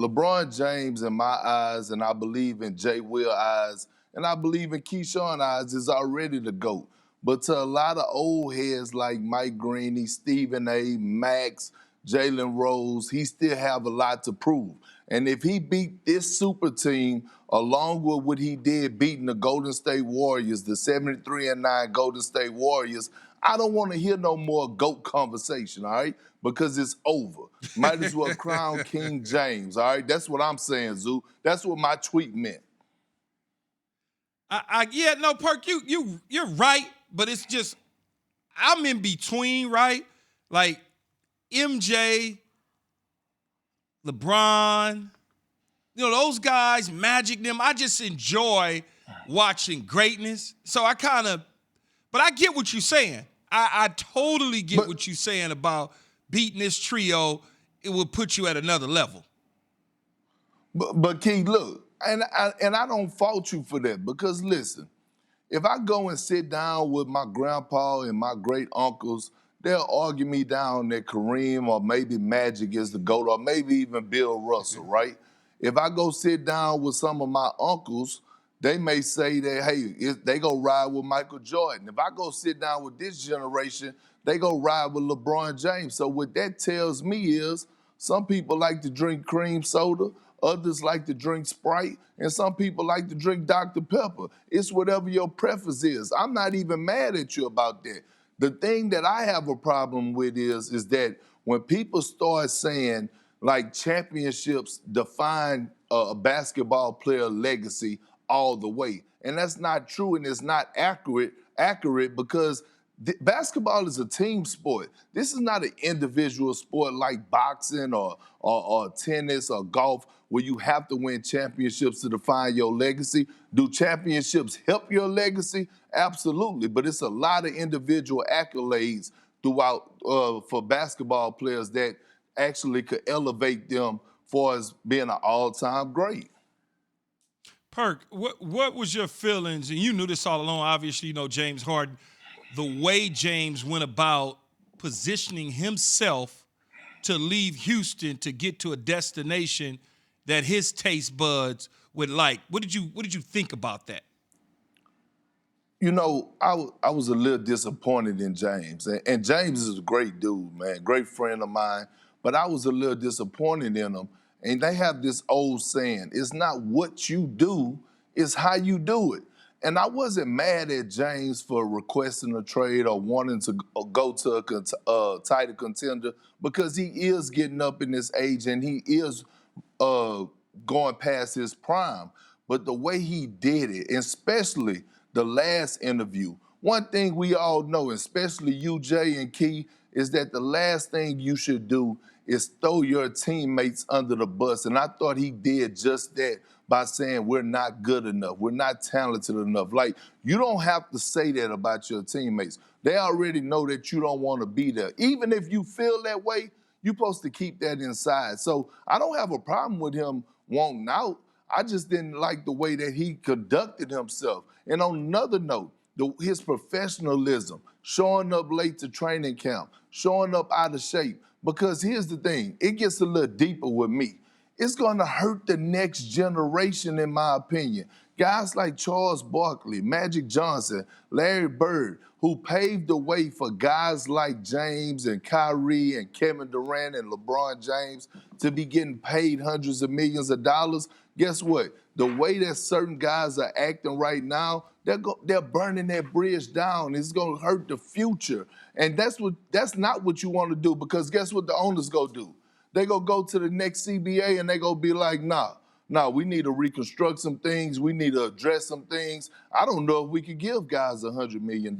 LeBron James, in my eyes, and I believe in Jay Will eyes, and I believe in Keyshawn eyes, is already the GOAT. But to a lot of old heads like Mike Greeny, Stephen A., Max, Jalen Rose, he still have a lot to prove. And if he beat this super team, along with what he did beating the Golden State Warriors, the 73-9 Golden State Warriors, I don't want to hear no more GOAT conversation, all right? Because it's over. Might as well crown King James, all right? That's what I'm saying, Zoo. That's what my tweet meant. Yeah, no, Perk, you're right, but it's just I'm in between, right? Like MJ, LeBron, those guys, Magic, them. I just enjoy watching greatness. So but I get what you're saying. I totally get what you're saying about beating this trio. It will put you at another level. But Key, look, and I don't fault you for that because listen, if I go and sit down with my grandpa and my great uncles, they'll argue me down that Kareem or maybe Magic is the GOAT or maybe even Bill Russell, right? If I go sit down with some of my uncles, they may say that, hey, they go ride with Michael Jordan. If I go sit down with this generation, they go ride with LeBron James. So what that tells me is some people like to drink cream soda, others like to drink Sprite, and some people like to drink Dr. Pepper. It's whatever your preference is. I'm not even mad at you about that. The thing that I have a problem with is that when people start saying, like, championships define a basketball player legacy all the way. And that's not true and it's not accurate because basketball is a team sport. This is not an individual sport like boxing or tennis or golf where you have to win championships to define your legacy. Do championships help your legacy? Absolutely, but it's a lot of individual accolades throughout for basketball players that actually could elevate them for as being an all-time great. Perk, what was your feelings? And you knew this all along, obviously, James Harden, the way James went about positioning himself to leave Houston to get to a destination that his taste buds would like. What did you think about that? I was a little disappointed in James. And James is a great dude, man, great friend of mine. But I was a little disappointed in him. And they have this old saying, it's not what you do, it's how you do it. And I wasn't mad at James for requesting a trade or wanting to go to a title contender because he is getting up in this age and he is going past his prime. But the way he did it, especially the last interview, one thing we all know, especially you, Jay and Key, is that the last thing you should do is throw your teammates under the bus. And I thought he did just that by saying we're not good enough, we're not talented enough. Like, you don't have to say that about your teammates. They already know that you don't want to be there. Even if you feel that way, you're supposed to keep that inside. So I don't have a problem with him wanting out. I just didn't like the way that he conducted himself. And on another note, his professionalism, showing up late to training camp, showing up out of shape. Because here's the thing, it gets a little deeper with me. It's going to hurt the next generation, in my opinion. Guys like Charles Barkley, Magic Johnson, Larry Bird, who paved the way for guys like James and Kyrie and Kevin Durant and LeBron James to be getting paid hundreds of millions of dollars. Guess what? The way that certain guys are acting right now, they're burning that bridge down. It's going to hurt the future. And that's not what you want to do, because guess what the owners go do? They go to the next CBA and they go be like, nah, we need to reconstruct some things. We need to address some things. I don't know if we could give guys $100 million.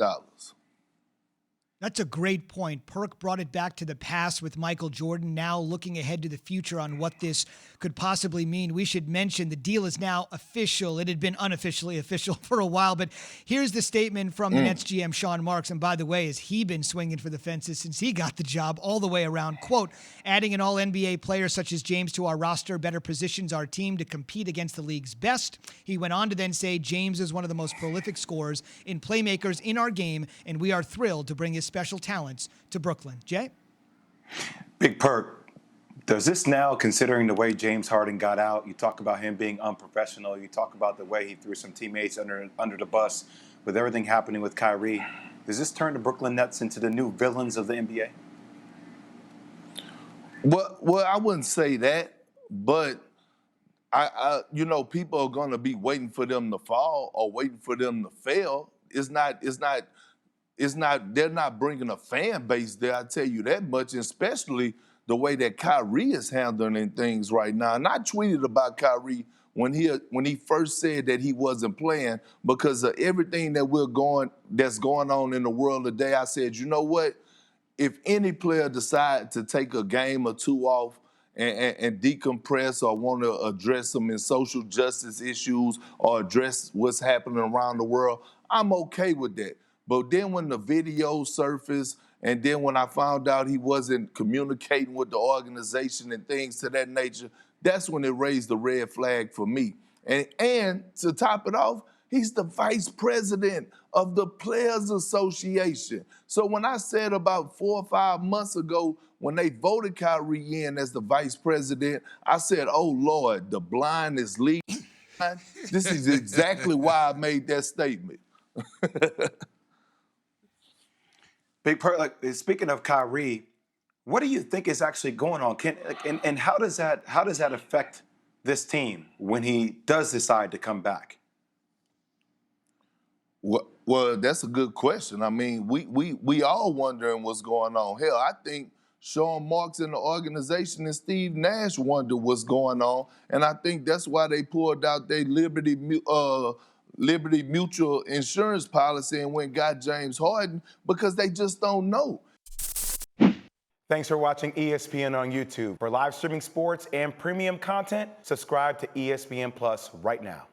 That's a great point. Perk brought it back to the past with Michael Jordan, now looking ahead to the future on what this could possibly mean. We should mention the deal is now official. It had been unofficially official for a while, but here's the statement from the Nets GM, Sean Marks. And by the way, has he been swinging for the fences since he got the job all the way around? Quote, adding an all-NBA player such as James to our roster better positions our team to compete against the league's best. He went on to then say James is one of the most prolific scorers and playmakers in our game, and we are thrilled to bring his special talents to Brooklyn. Jay? Big Perk, Does this now, considering the way James Harden got out, you talk about him being unprofessional, you talk about the way he threw some teammates under the bus, with everything happening with Kyrie, does this turn the Brooklyn Nets into the new villains of the NBA? Well, I wouldn't say that, but people are gonna be waiting for them to fall or waiting for them to fail. They're not bringing a fan base there, I tell you that much, especially the way that Kyrie is handling things right now. And I tweeted about Kyrie when he first said that he wasn't playing because of everything that's going on in the world today. I said, you know what? If any player decide to take a game or two off and decompress or want to address some in social justice issues or address what's happening around the world, I'm okay with that. But then when the video surfaced and then when I found out he wasn't communicating with the organization and things to that nature, that's when it raised the red flag for me. And to top it off, he's the vice president of the Players Association. So when I said about 4 or 5 months ago, when they voted Kyrie in as the vice president, I said, oh, Lord, the blind is leading. This is exactly why I made that statement. Big Perk, speaking of Kyrie, what do you think is actually going on? And how does that affect this team when he does decide to come back? Well, that's a good question. I mean, we all wondering what's going on. Hell, I think Sean Marks in the organization and Steve Nash wonder what's going on, and I think that's why they pulled out their Liberty Mutual insurance policy and went and got James Harden because they just don't know. Thanks for watching ESPN on YouTube. For live streaming sports and premium content, subscribe to ESPN Plus right now.